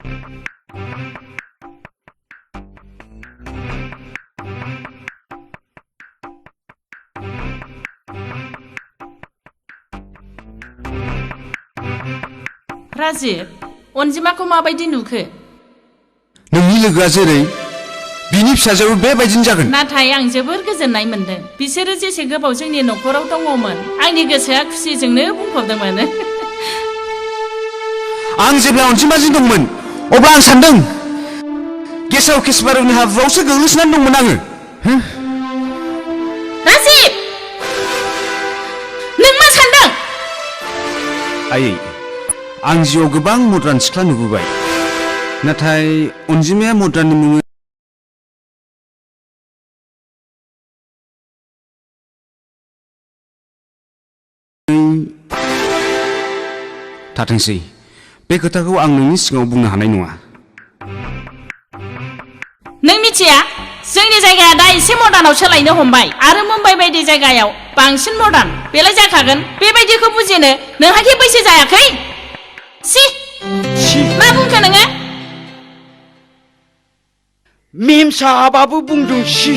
राजिब, अनजिमाखौ माबायदि नुखो? नोंनि लोगोआ जेरै बिनि फिसाजोआबो बेबायदिनो जागोन। नाथाय आं जोबोर गोजोननाय मोनदों। बिसोरो जेसे गोबाव जोंनि न'खराव दङमोन, आंनि गोसोआ खुसिजोंनो बुंफबदोंमोन। आं जेब्ला अनजिमाजों दंमोन अब्ला आं सानदों गेसाव केसबारनि हाब्रुआवसो गोग्लैसोनानै दंमोन आङो। राजिब, नों मा सानदों? आयै, आं जिउआव गोबां मद्रान सिख्ला नुबोबाय, नाथाय अनजिमाया मद्राननि मुङै थाथोंसै। बे खोथाखौ आं नोंनि सिगाङाव बुंनो हानाय नङा। नों मिथिया, जोंनि जायगाया दा एसे मडार्नाव सोलायनो हमबाय आरो मुम्बाइ बायदि जायगायाव बांसिन मडार्न। बेलाय जाखागोन, बेबायदिखौ बुजिनो नोंहाखि बैसो जायाखै? मा बुंखो नोङो? मेम साहाबाबो बुंदोंसि,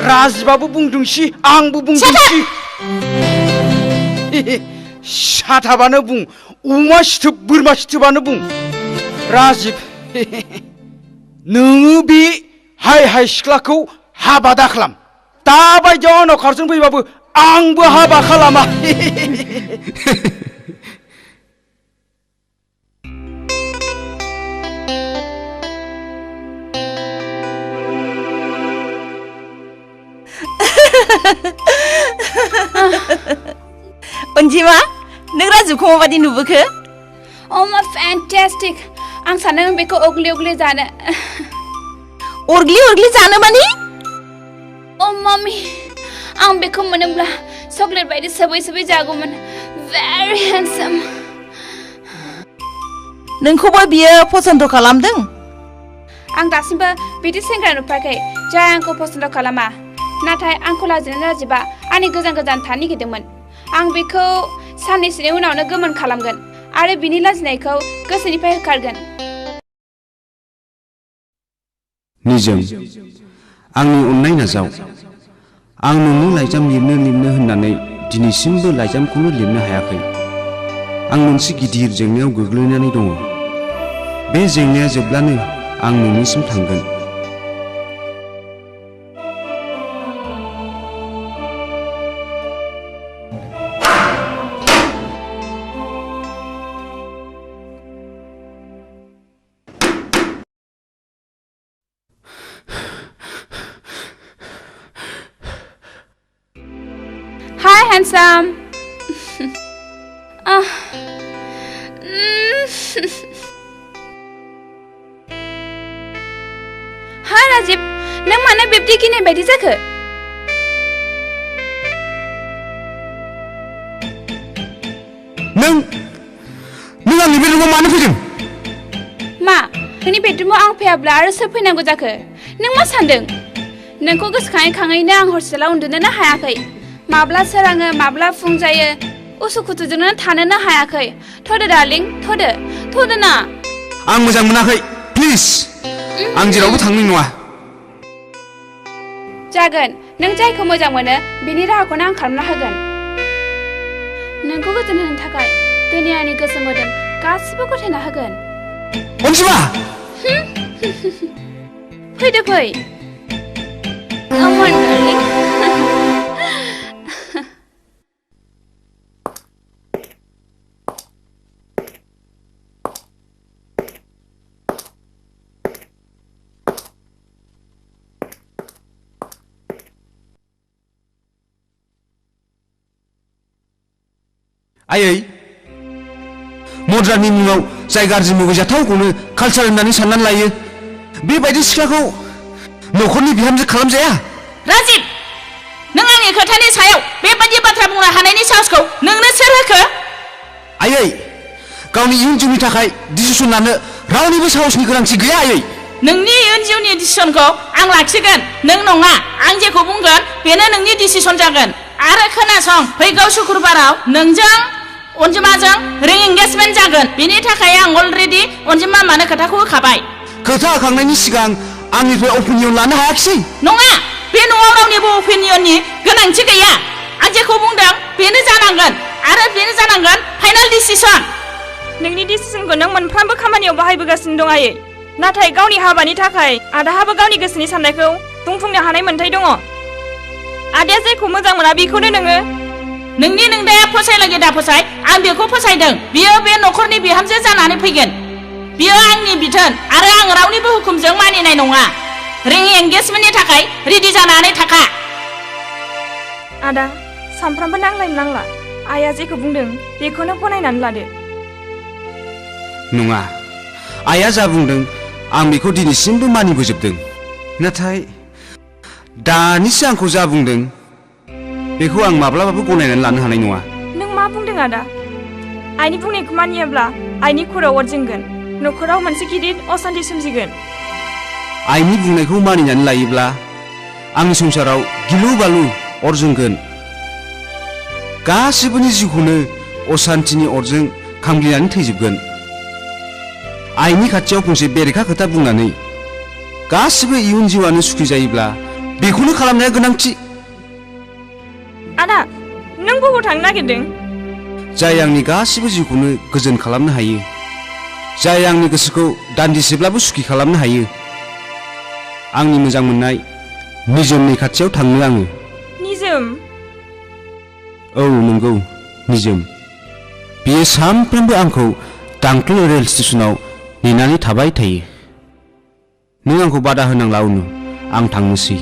राजिबाबो बुंदोंसि, आंबो बुंदोंसि। साथाबानो बुं, अमा सिथोब बोरमा सिथोबानो बुं। राजिब, नोङो बे हाय हाय सिख्लाखौ हाबा दाखालाम। दाबायदियाव आंनाव खारसन फैबाबो आंबो हाबा खालामा। अनजिमा, नों राजुखौ माबादि नुबोखो? मा फेन्टास्टिक। आं सानदों बेखौ अग्लि अग्लि जानो। अरग्लि अरग्लि जानो मानि? मम्मी, आं बेखौ मोनोब्ला चकलेट बायदि सोबै सोबै जागौमोन। Very handsome. नोंखौबो बियो पसन्द खालामदों? आं दासिमबो बिदि सेंग्रा नुफेराखै जाय आंखौ पसन्द खालामा। नाथाय आंखौ लाजिनाय राजिबा आंनि गोजान गोजान थानो नागिरदोंमोन। आं बेखौ साननैसोनि उनावनो गोमोन खालामगोन आरो बिनि लाजिनायखौ गोसोनिफ्राय होखारगोन। निजोम, आंनि अननाय नाजाव। आं नोंनो लाइजाम लिरनो होननानै दिनैसिमबो लाइजामखौनो लिरनो हायाखै। आं मोनसे गिदिर जेंनायाव गोग्लैनानै दङ। बे जेंनाया जोबब्लानो आं नोंनिसिम थांगोन। Hi, handsome. Hi, राजिब, नों मानो बिब्दि गिनाय बायदि जाखो? नों आंनि बेडरुमाव मानो फैदों? मा, नोंनि बेडरुमाव आं फैयाब्ला आरो सोर फैनांगौ जाखो? नों मा सानदों? नोंखौ गोसोखाङै आं हरसेलाव उन्दुनोनो हायाखै। माब्ला सोराङो माब्ला फुं जायो, उसुखुथुजोंनो थानोनो हायाखै। थोदो डार्लिं, थोदो ना। आं मोजां मोनाखै, प्लिज। आं जेरावबो थांनाय नङा। जागोन, नों जायखौ मोजां मोनो बिनि राहाखौनो आं खालामना होगोन। नोंखौ गोजोन होनो थाखाय दुनियानि गोसो मोदोम गासिबो गथायना होगोन। अनजिमा! फैदो फै। Come on, darling. आयै, मद्राननि मुङाव जाय गाज्रि मुगैजाथावखौनो कालचार होननानै साननानै लायो, बेबायदि सिख्लाखौ न'खरनि बिहामजो खालामजाया। राजिब, नों आंनि खोथानि सायाव बेबायदि बाथ्रा बुंनो हानायनि साहसखौ नोंनो सोर होखो? आयै, गावनि इयुन जिउनि थाखाय डिसिसन लानो रावनिबो साहसनि गोनांथि गैया आयै। नोंनि इयुन जिउनि डिसिसनखौ आं लाखिगोन, नों नङा। आं जेखौ बुंगोन बेनो नोंनि डिसिसन जागोन। आरो खोनासं, फैगौ शुक्रबाराव नोंजों अनजिमाजों रिं एंगेजमेन्ट फिसायानो जागोन बेनि थाखाय आं अलरेडि अनजिमा मानो खोथाखौ होखाबाय खोथा होखांनायनि सिगां आंनिफ्राय अपिनियन लानो हायाखिसै नङा बे न'आव रावनिबो अपिनियननि गोनांथि गैया आं जेखौ बुंदों बेनो जानांगोन आरो बेनो जानांगोन फाइनाल डिसिसन नोंनि डिसिसनखौ नों मोनफ्रोमबो खामानियाव बाहायबोगासिनो दं आयै नाथाय गावनि हाबानि थाखाय आदाहाबो गावनि गोसोनि साननायखौ बुंफुंनो हानाय मोन्थाय दङ आदाया जायखौ मोजां मोना बेखौनो नोङो नोंनि नोंदाया फसायलागे दा फसाय आं बेखौ फसायदों बियो बे न'खरनि बिहामजो जानानै फैगोन बियो आंनि बिथोन आरो आं रावनिबो हुकुमजों मानिनाय नङा रिं एंगेजमेन्टनि थाखाय रेडि जानानै थाखा आदा सानफ्रामबो नांलायनो नांला आइया जेखौ बुंदों बेखौनो गनायनानै लादो नङा आइया जा बुंदों आं बेखौ दिनैसिमबो मानिबोजोबदों नाथाय दानिसो आंखौ जा बुंदों बेखौ आं माब्लाबाबो गनायनानै लानो हानाय नङा नों मा बुंदों आदा आइनि बुंनायखौ मानियाब्ला आइनि खर'आव अर जोंगोन न'खराव मोनसे गिदिर असान्थि सोमजिगोन आइनि बुंनायखौ मानिनानै लायोब्ला आंनि संसाराव गिलु बालु अर जोंगोन गासिबोनि जिउखौनो असान्थिनि अरजों खामग्लिनानै थैजोबगोन आइनि खाथियाव फंसे बेरेखा खोथा बुंनानै गासिबो इयुन जिउआनो सुखि जायोब्ला बेखौनो खालामनाया गोनांथि आदा नों बबाव थांनो नागिरदों जाय आंनि गासिबो जिउखौनो गोजोन खालामनो हायो जाय आंनि गोसोखौ दान्दिसेब्लाबो सुखि खालामनो हायो आंनि मोजां मोननाय निजोमनि खाथियाव थांनो आङो निजोम औ नंगौ निजोम बियो सानफ्रोमबो आंखौ दांक्ल रेल स्टेशनाव नेनानै थाबाय थायो नों आंखौ बादा होनांला उनु आं थांनोसै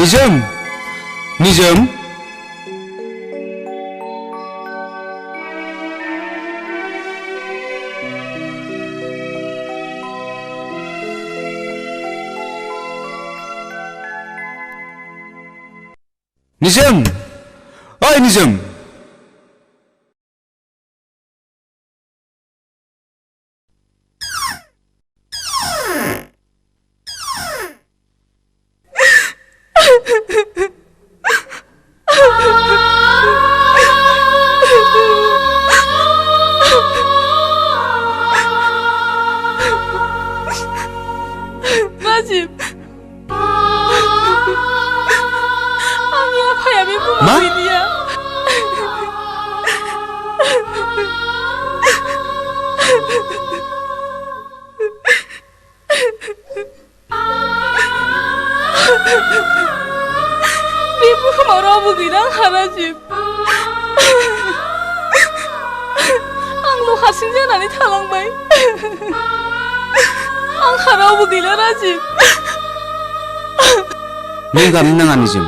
निजोम निजोम निजोम ओइ निजोम राजिब आंनि आफाया बे बुहुमाव गैलिया बे बुहुमाव रावबो गैला आंहा राजिब आंल' हारसिं जानानै थालांबाय आंहा रावबो गैला राजिब नों गाबनो नाङा निजोम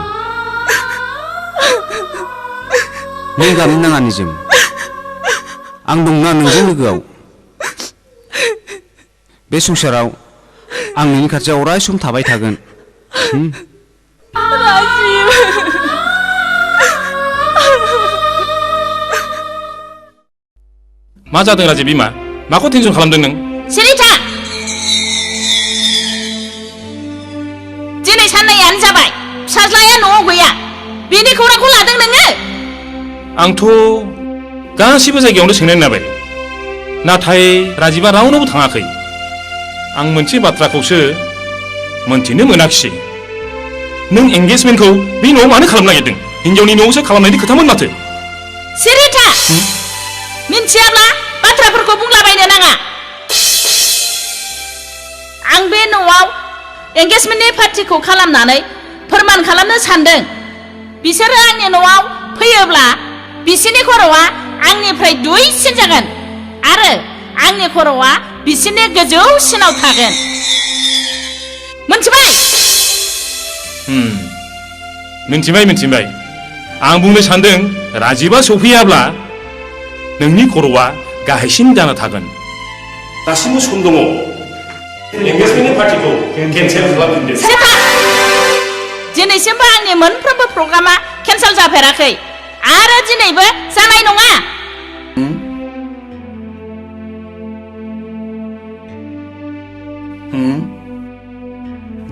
नों गाबनो नाङा निजोम आं दंना नोंजों लोगोआव बे संसाराव आं नोंनि खाथियाव अराय सम थाबाय थागोन राजिब मा जादों राजिब बिमा माखौ टेनसन खालामदों नों सिरिथा दिनै साननैयानो जाबाय फिसाज्लाया न'आव गैया बेनि खौरांखौ लादों नोङो आंथ' गासिबो जायगायावनो सोंनाय नाबाय नाथाय राजिबा रावनावबो थाङाखै आं मोनसे बाथ्राखौसो मोनथिनो मोनाखिसै नों एंगेजमेन्टखौ बे न'आव मानो खालामनो नागिरदों हिनजावनि न'आवसो खालामनायनि खोथामोन माथो सिरिथा मिन्थियाब्ला बाथ्राफोरखौ बुंलाबायनो नाङा आं बे न'आव एंगेजमेन्टनि पार्टिखौ खालामनानै फोरमान खालामनो सानदों बिसोरो आंनि न'आव फैयोब्ला बिसोरनि खर'आ आंनिफ्राय दुइसिन जागोन आरो आंनि खर'आ बिसोरनि गोजौसिनाव थागोन मोनथिबाय मिन्थिबाय आं बुंनो सानदों राजिबा सफैयाब्ला नोंनि खर'आ गाहायसिन जाना थागोन दासिमबो सम दङ एंगेजमेन्टनि पार्टिखौ केन्सेल खालामफिनदो सेथा दिनैसिमबो आंनि मोनफ्रोमबो प्रग्रामा केन्सेल जाफेराखै आरो दिनैबो जानाय नङा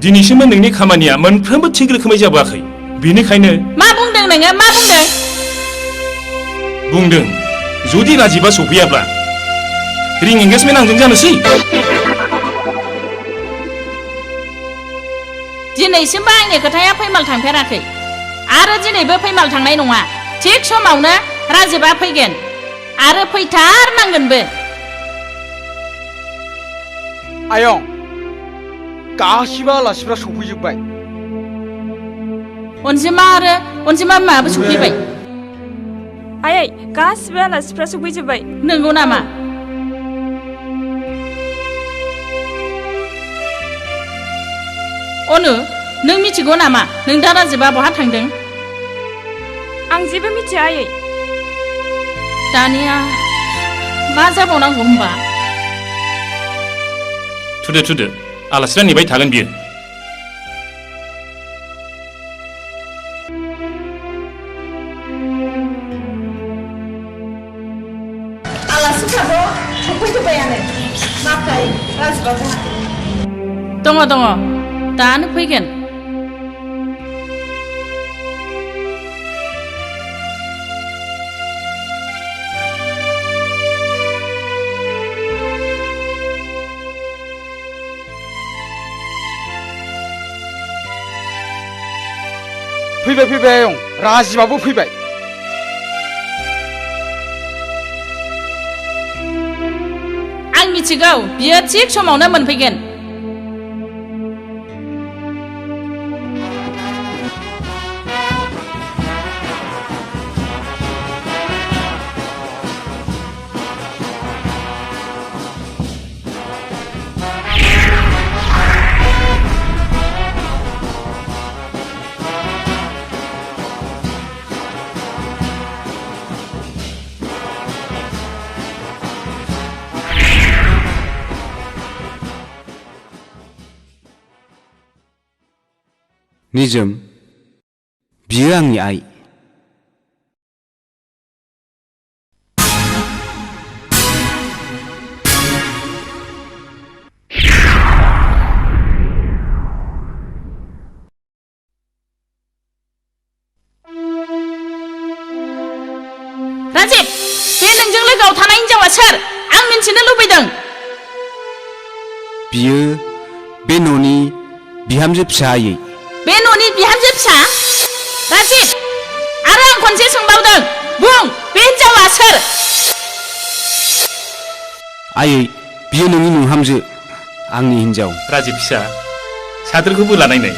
दिनैसिमबो नोंनि खामानिया मोनफ्रोमबो थिग रोखोमै जाबोआखै बेनिखायनो मा बुंदों नोङो मा बुंदों बुंदों जुदि राजिबा सफैयाब्ला रिं एंगेजमेन्ट आंजों जानोसै दिनैसिमबो आंनि खोथाया फैमाल थांफेराखै आरो दिनैबो फैमाल थांनाय नङा थिग समावनो राजिबा फैगोन आरो फैथारनांगोनबो आयं गासिबो आलासिफ्रा सफैजोब्बाय अनजिमा आरो अनजिमा बिमायाबो सफैबाय आयै गासिबो आलासिफ्रा सफैजोब्बाय नंगौ नामा अनु नों मिथिगौ नामा नों दा राजिबा बहा थांदों आं जेबो मिथिया आयै दानिया मा जाबावनांगौ होनबा थुदो आलासिफ्रा नेबाय थागोन बियो आलासिफ्राथ' सफैजोब्बायानो नाथाय राजिबा बुङाखै दङ दानो फैगोन फैबाय आयं राजिबाबो फैबाय आं मिथिगौ बियो थिग समावनो मोनफैगोन निजोम बियो आंनि आइ राजिब बे नोंजों लोगोआव थानाय हिनजावा सोर आं मिन्थिनो लुबैदों बियो बे न'नि बिहामजो फिसा आयै बे न'नि बिहामजो फिसा राजिब आरो आं खनसे सोंबावदों बुं बे हिनजावा सोर आयै बियो नोंनि नोंहामजो आंनि हिनजाव राजिब फिसा साद्रिखौ बोला नायनाय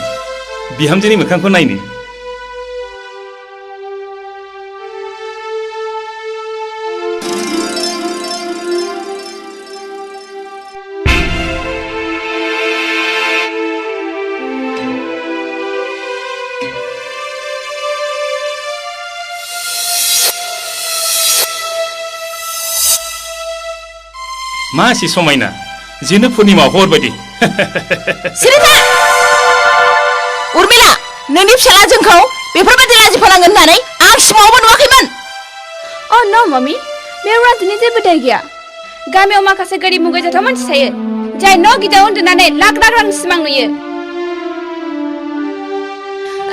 बिहामजोनि मोखांखौ नायनो मा एसे समायना जेनो पुर्णिमा हर बायदि सिरिथा उर्मिला नोंनि फिसाला जोंखौ बेफोरबायदि राजि फोनांगोन होननानै आं सिमाङावबो नुवाखैमोन अ न मम्मी बेयाव राजिनि जेबो दाय गैया गामियाव माखासे गोरिब मुगैजाथाव मानसि थायो जाय न' गिदिराव उन्दुनानै लाख लाख रांनि सिमां नुयो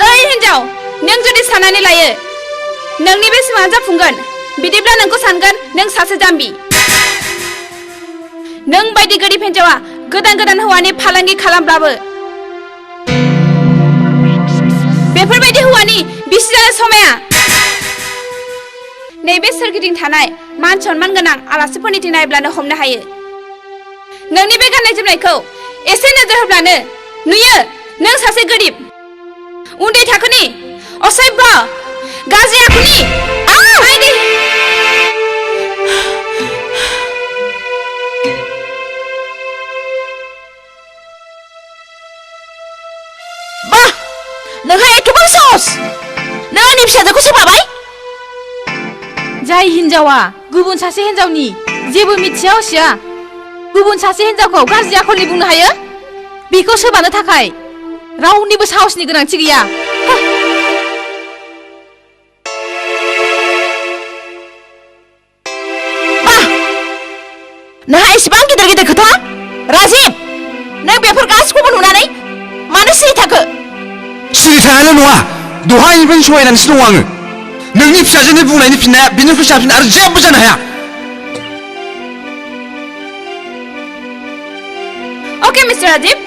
ओइ हिनजाव नों जुदि साननानै लायो नोंनि बे सिमाङा जाफुंगोन बिदिब्ला नोंखौ सानगोन नों सासे जाम्बि नों बायदि गोरिब हिनजावा गोदान हौवानि फालांगि खालामब्लाबो बेफोरबायदि हौवानि बिसि जानो समाया नैबे सोरगिदिं थानाय मान सन्मान गोनां आलासिफोरनिथिं नायब्लानो हमनो हायो नोंनि बे गाननाय जोमनायखौ एसे नोजोर होब्लानो नुयो नों सासे गोरिब उन्दै थाखोनि असभ्य गाज्रि आखुनि बायदि नोंहा एथ'बां साहस नों आंनि फिसाजोखौ सोफाबाय जाय हिनजावा गुबुन सासे हिनजावनि जेबो मिथिया हसिया गुबुन सासे हिनजावखौ गाज्रि आखलनि बुंनो हायो बिखौ सोबानो थाखाय रावनिबो साहसनि गोनांथि गैया नोंहा एसेबां गिदिर गिदिर खोथा राजिब नों बेफोर गासिखौबो नुनानै मानो सिरि थाखो सिरि थानायल' नङा दहायनिफ्रायनो सहायनानैसो दङ आङो नोंनि फिसाजोनि बुंनायनि फिननाया बिनिख्रुइ साबसिन आरो जेबो जानो हाया अके मिस्टार राजिब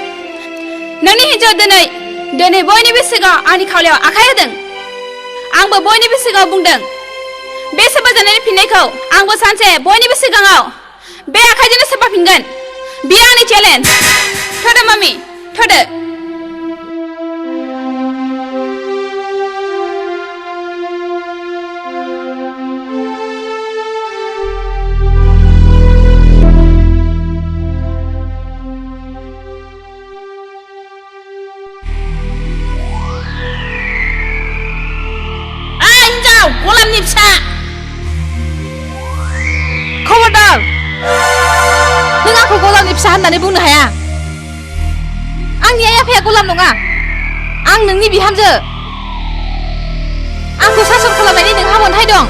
नोंनि हिन्जाव दिनै बयनिबो सिगाङाव आंनि खावलायाव आखाइ होदों आंबो बयनिबो सिगाङाव बुंदों बे सोबाजानायनि फिननायखौ आंबो सानसे बयनिबो सिगाङाव बे आखाइजोंनो सोबाफिनगोन बियो आंनि चेलेन्ज थोदो मामि थोदो गलामनि फिसा खबरदार नों आंखौ गलामनि फिसा होननानै बुंनो हाया आंनि आइ आफाया गलाम नङा आं नोंनि बिहामजो आंखौ सासन खालामनायनि नोंहा मोन्थाय दं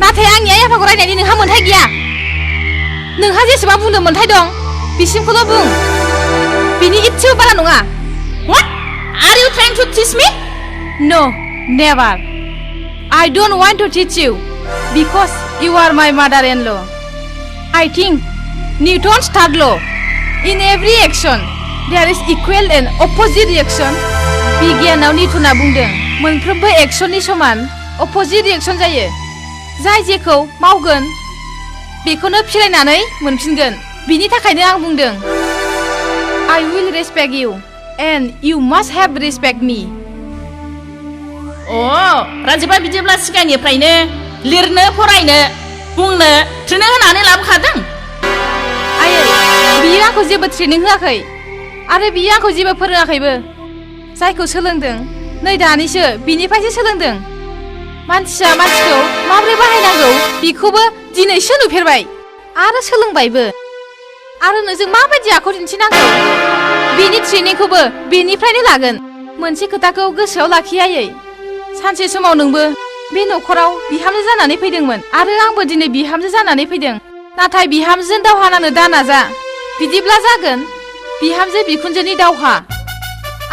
नाथाय आंनि आइ आफाखौ रायनायनि नोंहा मोन्थाय गैया नोंहा जेसेबां बुंनो मोन्थाय दं बिसिमखौल' बुं बिनि इसेबो बारा नङा What? Are you trying to teach me? No, never. I don't want to teach you because you are my mother-in-law. I think Newton's third law. In every action, there is equal and opposite reaction. बिगियानाव निउटना बुंदों मोनफ्रोमबो एक्शननि समान opposite reaction जायो जाय जेखौ मावगोन बेखौनो फिरायनानै मोनफिनगोन बिनि थाखायनो आं बुंदों I will respect you and you must have respect me. राजिबा बिदिब्ला सिगांनिफ्रायनो लिरनो फरायनो बुंनो ट्रेनिं होनानै लाबोखादों आयै बियो आंखौ जेबो ट्रेनिं होआखै आरो बियो आंखौ जेबो फोरोङाखैबो जायखौ सोलोंदों नै दानिसो बिनिफ्रायसो सोलोंदों मानसिया मानसिखौ माबोरै बाहायनांगौ बेखौबो दिनैसो नुफेरबाय आरो सोलोंबायबो आरो नोंजों माबायदि आखु दिन्थिनांगौ बिनि ट्रेनिंखौबो बेनिफ्रायनो लागोन मोनसे खोथाखौ गोसोआव लाखि आयै सानसे समाव नोंबो बे न'खराव बिहामजो जानानै फैदोंमोन आरो आंबो दिनै बिहामजो जानानै फैदों नाथाय बिहामजोजों दावहा नांनो दा नाजा बिदिब्ला जागोन बिहामजो बिखुनजोनि दावहा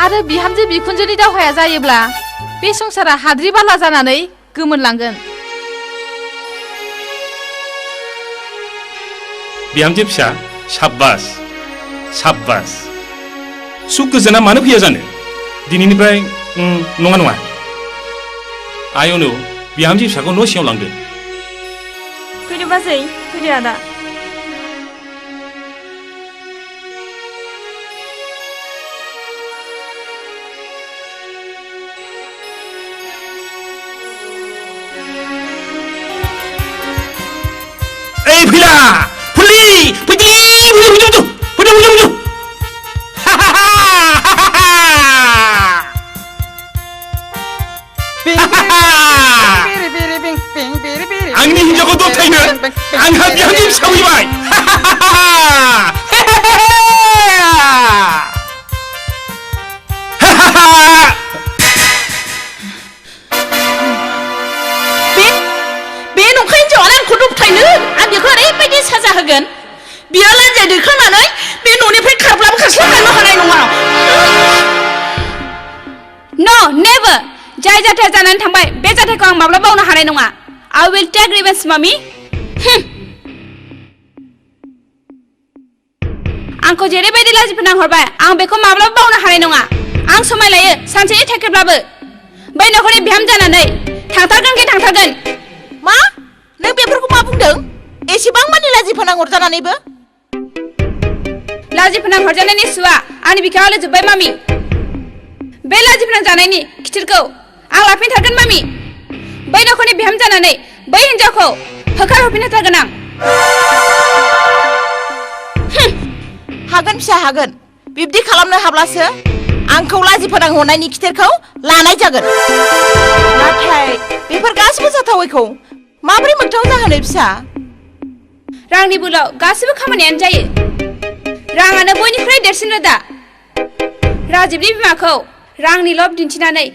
आरो बिहामजो बिखुनजोनि दावहाया जायोब्ला बे संसारा हाद्रि बाला जानानै गोमोरलांगोन बिहामजो फिसा साब्बास साब्बास सुख गोजोना मानो फैया जानो दिनैनिफ्राय नङा नङा आयनु बिहामजो फिसाखौ न' सिङाव लांदो फैदो बाजै फैदो आदा Ei, Pila! Puli! Puli! Muju! आंनि हिन्जावखौ दबथायनो आंहा बिहामजो फिसा फैबाय बे नंखाय हिन्जावानो आंखौ दबथायनो आं बेखौ ओरैबायदि साजा होगोन बियो लान्जाय दैखांनानै बे न'निफ्राय खारब्लाबो खारस्लाबलांनो हानाय नङा No, never. जाय जाथाया जानानै थांबाय बे जाथायखौ आं माब्ला बावनो हानाय नङा I will take revenge, mommy. आंखौ जेरैबायदि लाजि फोनांहरबाय आं बेखौ माब्लाबा बावनो हानाय नङा आं समाय लायो सानसेनि थाखायब्लाबो बै न'खरनि बिहाम जानानै थांथारगोन मा नों बेफोरखौ मा बुंदों एसेबां मानि लाजि फोनांहर जानानैबो लाजि फोनांहरजानायनि सुवा आंनि बिखायाव जोब्बाय मामि बे लाजि फोनांजानायनि खिथिरखौ आं लाफिनथारगोन मामि बै न'खरनि बिहाम जानानै बै हिन्जावखौ होखारहरफिनथारगोन आं हागोन फिसा हागोन बिब्दि खालामनो हाब्लासो आंखौ लाजि फोनांहरनायनि खिथेरखौ लानाय जागोन नाथाय बेफोर गासिबो जाथावैखौ माबोरै मोगथाङाव जाहोनो फिसा रांनि बोलाव गासैबो खामानियानो जायो राङानो बयनिख्रुइ देरसिन रोदा राजिबनि बिमाखौ रांनि लब दिन्थिनानै